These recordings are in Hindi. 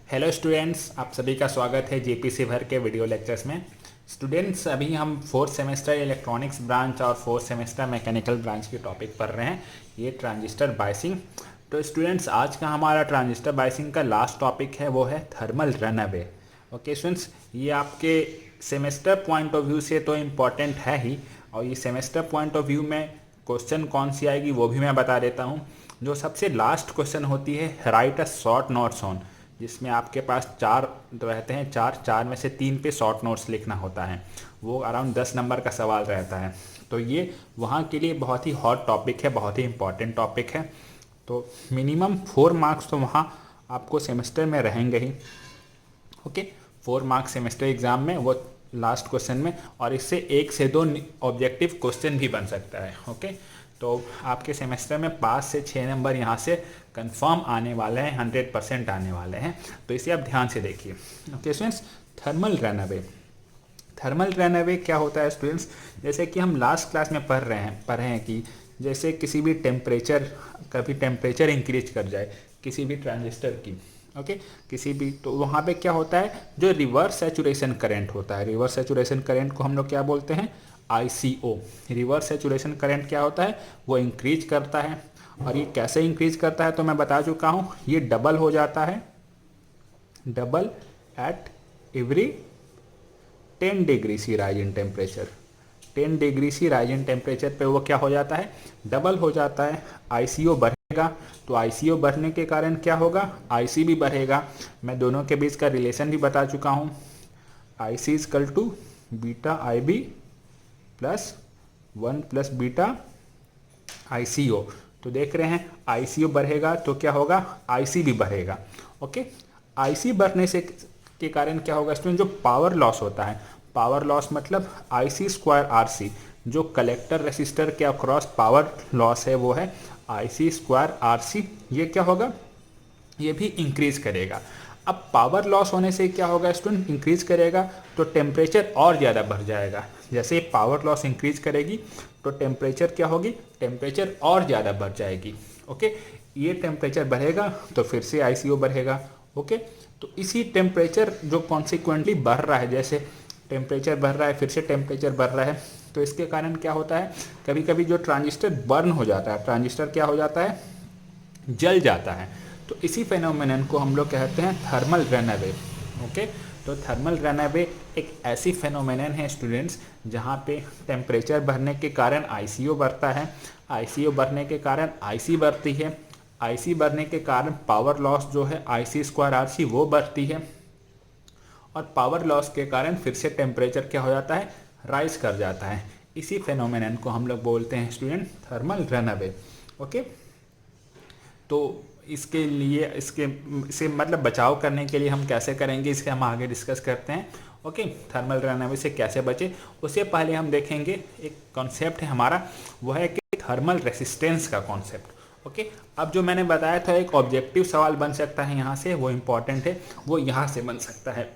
हेलो स्टूडेंट्स, आप सभी का स्वागत है जेपीसी भर के वीडियो लेक्चर्स में। स्टूडेंट्स, अभी हम फोर्थ सेमेस्टर इलेक्ट्रॉनिक्स ब्रांच और फोर्थ सेमेस्टर मैकेनिकल ब्रांच के टॉपिक पढ़ रहे हैं। ये ट्रांजिस्टर बायसिंग। तो स्टूडेंट्स, आज का हमारा ट्रांजिस्टर बायसिंग का लास्ट टॉपिक है, वो है थर्मल रनअवे। ओके स्टूडेंट्स, ये आपके सेमेस्टर पॉइंट ऑफ व्यू से तो इम्पॉर्टेंट है ही, और ये सेमेस्टर पॉइंट ऑफ व्यू में क्वेश्चन कौन सी आएगी वो भी मैं बता देता हूँ। जो सबसे लास्ट क्वेश्चन होती है, right a short notes on, जिसमें आपके पास चार रहते हैं, चार में से 3 पे शॉर्ट नोट्स लिखना होता है। वो अराउंड 10 नंबर का सवाल रहता है। तो ये वहाँ के लिए बहुत ही हॉट टॉपिक है, बहुत ही इंपॉर्टेंट टॉपिक है। तो मिनिमम 4 मार्क्स तो वहाँ आपको सेमेस्टर में रहेंगे ही। ओके, 4 मार्क्स सेमेस्टर एग्जाम में, वो लास्ट क्वेश्चन में, और इससे 1 से 2 ऑब्जेक्टिव क्वेश्चन भी बन सकता है। ओके, तो आपके सेमेस्टर में 5 से 6 नंबर यहाँ से कंफर्म आने वाले हैं, 100% आने वाले हैं। तो इसे आप ध्यान से देखिए। Okay students, thermal runaway. Thermal runaway क्या होता है स्टूडेंट्स? जैसे कि हम लास्ट क्लास में पढ़ रहे हैं कि जैसे किसी भी टेम्परेचर, कभी टेम्परेचर इंक्रीज कर जाए किसी भी ट्रांजिस्टर की, ओके, किसी भी, तो वहाँ पे क्या होता है, जो रिवर्स सैचुरेशन करंट होता है, रिवर्स सैचुरेशन करंट को हम लोग क्या बोलते हैं? ICO। रिवर्स सैचुरेशन करंट क्या होता है? वो इंक्रीज करता है। और ये कैसे इंक्रीज करता है तो मैं बता चुका हूँ, ये डबल हो जाता है, double at every 10 degree C rise in temperature. 10 degree C rise in temperature पे वो क्या हो जाता है? डबल हो जाता है। ICO बढ़ेगा, तो ICO बढ़ने के कारण क्या होगा? IC भी बढ़ेगा। मैं दोनों के बीच का रिलेशन भी बता चुका हूँ। IC equal to beta IB plus 1 plus beta ICO। तो देख रहे हैं, ICO बढ़ेगा तो क्या होगा? IC भी बढ़ेगा। ओके, IC बढ़ने से के कारण क्या होगा स्टूडेंट? जो पावर लॉस होता है, पावर लॉस मतलब IC स्क्वायर RC, जो कलेक्टर रेसिस्टर के अक्रॉस पावर लॉस है वो है IC स्क्वायर RC। ये क्या होगा? ये भी इंक्रीज करेगा। अब पावर लॉस होने से क्या होगा स्टूडेंट? इंक्रीज करेगा तो टेम्परेचर और ज़्यादा बढ़ जाएगा। जैसे पावर लॉस इंक्रीज करेगी तो टेम्परेचर क्या होगी? टेम्परेचर और ज़्यादा बढ़ जाएगी। ओके, ये टेम्परेचर बढ़ेगा तो फिर से ICO बढ़ेगा। ओके, तो इसी टेम्परेचर जो कॉन्सिक्वेंटली बढ़ रहा है, जैसे टेम्परेचर बढ़ रहा है फिर से टेम्परेचर बढ़ रहा है, तो इसके कारण क्या होता है, कभी कभी जो ट्रांजिस्टर बर्न हो जाता है, ट्रांजिस्टर क्या हो जाता है? जल जाता है। तो इसी फेनोमेनन को हम लोग कहते हैं थर्मल रनअवे। ओके, तो थर्मल रनअवे एक ऐसी फेनोमेनन है स्टूडेंट्स, जहाँ पे टेम्परेचर बढ़ने के कारण ICO बढ़ता है, ICO बढ़ने के कारण IC बढ़ती है, IC बढ़ने के कारण पावर लॉस जो है IC स्क्वायर RC वो बढ़ती है, और पावर लॉस के कारण फिर से टेम्परेचर क्या हो जाता है? राइज कर जाता है। इसी फेनोमेनन को हम लोग बोलते हैं स्टूडेंट थर्मल रनअवे। ओके, तो इसके लिए इसे मतलब बचाव करने के लिए हम कैसे करेंगे, इसके हम आगे डिस्कस करते हैं। ओके, थर्मल रनअवे से कैसे बचे, उससे पहले हम देखेंगे एक कॉन्सेप्ट है हमारा, वो है कि थर्मल रेसिस्टेंस का कॉन्सेप्ट। ओके, अब जो मैंने बताया था एक ऑब्जेक्टिव सवाल बन सकता है यहाँ से, वो इम्पॉर्टेंट है, वो यहाँ से बन सकता है।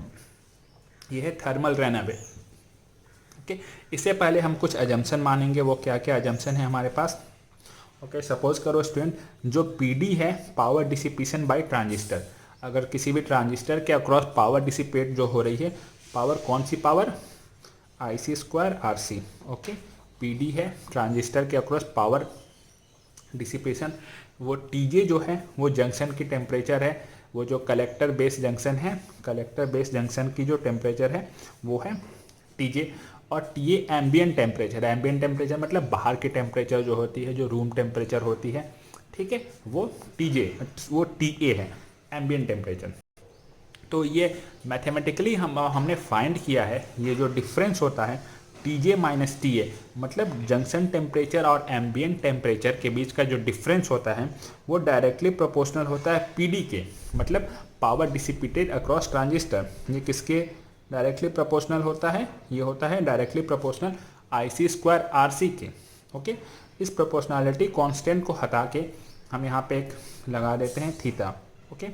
ये है थर्मल रनअवे। ओके, इससे पहले हम कुछ अजम्पशन मानेंगे। वो क्या क्या अजम्पशन है हमारे पास? ओके, सपोज करो स्टूडेंट, जो PD है पावर डिसिपेशन बाय ट्रांजिस्टर, अगर किसी भी ट्रांजिस्टर के अक्रॉस पावर डिसिपेट जो हो रही है, पावर कौन सी power? IC square RC। Okay, PD है ट्रांजिस्टर के अक्रॉस पावर डिसिपेशन। वो TJ जो है वो जंक्शन की टेम्परेचर है, वो जो कलेक्टर बेस जंक्शन है, कलेक्टर बेस जंक्शन की जो टेम्परेचर है वो है TJ। और TA ambient temperature, ambient temperature मतलब बाहर की टेम्परेचर जो होती है, जो रूम टेम्परेचर होती है, ठीक है, वो TJ, वो TA है, एम्बियंट टेम्परेचर। तो ये मैथमेटिकली हमने फाइंड किया है, ये जो डिफरेंस होता है TJ माइनस TA, मतलब जंक्शन टेम्परेचर और एम्बियंट टेम्परेचर के बीच का जो डिफरेंस होता है वो डायरेक्टली प्रोपोर्शनल होता है PD के, मतलब पावर डिसिपेटेड अक्रॉस ट्रांजिस्टर। ये किसके डायरेक्टली प्रोपोर्शनल होता है? ये होता है directly proportional IC square RC के। ओके, इस प्रोपोर्शनैलिटी कांस्टेंट को हटा के हम यहाँ पे एक लगा देते हैं थीटा। ओके,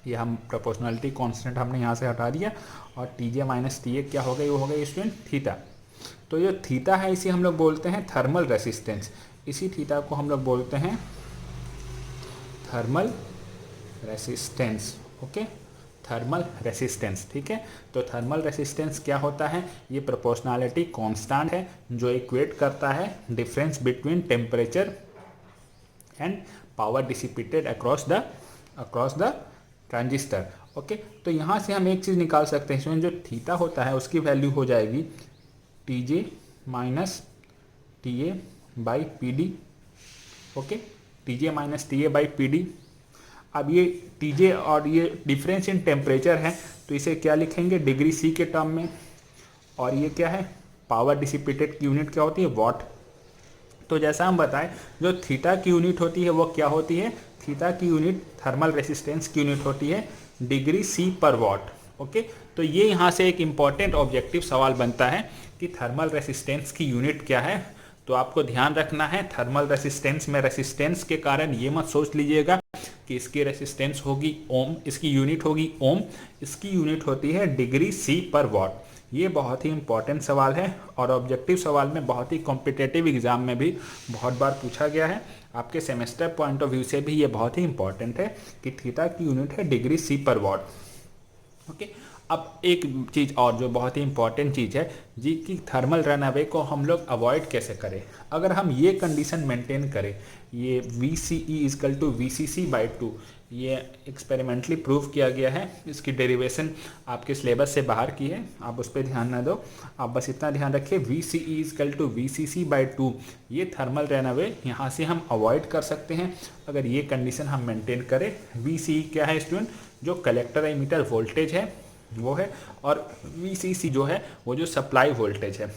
ये हम प्रोपोर्शनैलिटी कांस्टेंट हमने यहाँ से हटा दिया, और TJ माइनस TA क्या हो गई? वो हो गई स्टूडेंट थीटा। तो ये थीटा है, इसी हम लोग बोलते हैं थर्मल रेसिस्टेंस। इसी थीटा को हम लोग बोलते हैं thermal resistance. Okay, thermal resistance. ठीक है, तो थर्मल रेसिस्टेंस क्या होता है, ये प्रोपोर्शनैलिटी कांस्टेंट है जो इक्वेट करता है difference between temperature and power dissipated across the transistor. Okay, तो यहाँ से हम एक चीज़ निकाल सकते हैं, इसमें जो थीटा होता है उसकी वैल्यू हो जाएगी T J minus T A by P D. Okay, T J minus T A by P D. अब ये टी जे और ये डिफरेंस इन टेम्परेचर है, तो इसे क्या लिखेंगे, डिग्री सी के टर्म में। और ये क्या है, पावर डिसिपेटेड की यूनिट क्या होती है, वॉट। तो जैसा हम बताएं, जो थीटा की यूनिट होती है वो क्या होती है, थीटा की यूनिट थर्मल रेसिस्टेंस की यूनिट होती है डिग्री सी पर वॉट। ओके, तो ये यहाँ से एक इम्पॉर्टेंट ऑब्जेक्टिव सवाल बनता है कि थर्मल रेसिस्टेंस की यूनिट क्या है। तो आपको ध्यान रखना है, थर्मल रेसिस्टेंस में रेसिस्टेंस के कारण ये मत सोच लीजिएगा कि इसकी रेसिस्टेंस होगी ओम, इसकी यूनिट होगी ओम, इसकी यूनिट होती है डिग्री सी पर वॉट। ये बहुत ही इंपॉर्टेंट सवाल है और ऑब्जेक्टिव सवाल में बहुत ही कॉम्पिटिटिव एग्जाम में भी बहुत बार पूछा गया है। आपके सेमेस्टर पॉइंट ऑफ व्यू से भी ये बहुत ही इंपॉर्टेंट है कि थीटा की यूनिट है डिग्री सी पर वॉट। ओके, अब एक चीज़ और जो बहुत ही इंपॉर्टेंट चीज़ है जी, कि थर्मल रन अवे को हम लोग अवॉइड कैसे करें। अगर हम ये कंडीशन मेंटेन करें, ये V C E equal to V C C by 2, ये एक्सपेरिमेंटली प्रूव किया गया है, इसकी डेरिवेशन आपके सिलेबस से बाहर की है, आप उस पर ध्यान ना दो, आप बस इतना ध्यान रखिए V C E equal to V C C by 2, ये थर्मल रन अवे यहाँ से हम अवॉइड कर सकते हैं अगर ये कंडीशन हम मेंटेन करें। वी सी ई क्या है स्टूडेंट, जो कलेक्टर एमीटर वोल्टेज है वो है, और वी सी सी जो है वो जो सप्लाई वोल्टेज है।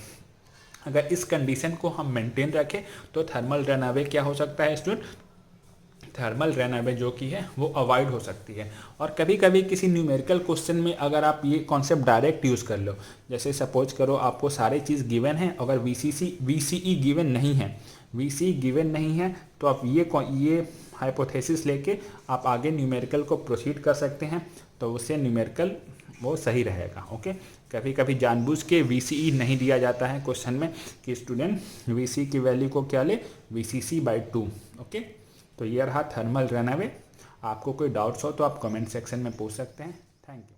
अगर इस कंडीशन को हम मेंटेन रखें तो थर्मल रन अवे क्या हो सकता है स्टूडेंट, थर्मल रन अवे जो कि है वो अवॉइड हो सकती है। और कभी कभी किसी न्यूमेरिकल क्वेश्चन में अगर आप ये कॉन्सेप्ट डायरेक्ट यूज़ कर लो, जैसे सपोज करो आपको सारी चीज़ गिवन है, अगर वी सी ई गिवन नहीं है, वी सी गिवन नहीं है, तो आप ये हाइपोथेसिस लेके आप आगे न्यूमेरिकल को प्रोसीड कर सकते हैं, तो उससे न्यूमेरिकल वो सही रहेगा। ओके, कभी कभी जानबूझ के वी सी ई नहीं दिया जाता है क्वेश्चन में कि स्टूडेंट वी सी की वैल्यू को क्या ले, V C C by 2। Okay, तो ये रहा थर्मल रन अवे। आपको कोई डाउट्स हो तो आप कमेंट सेक्शन में पूछ सकते हैं। Thank you.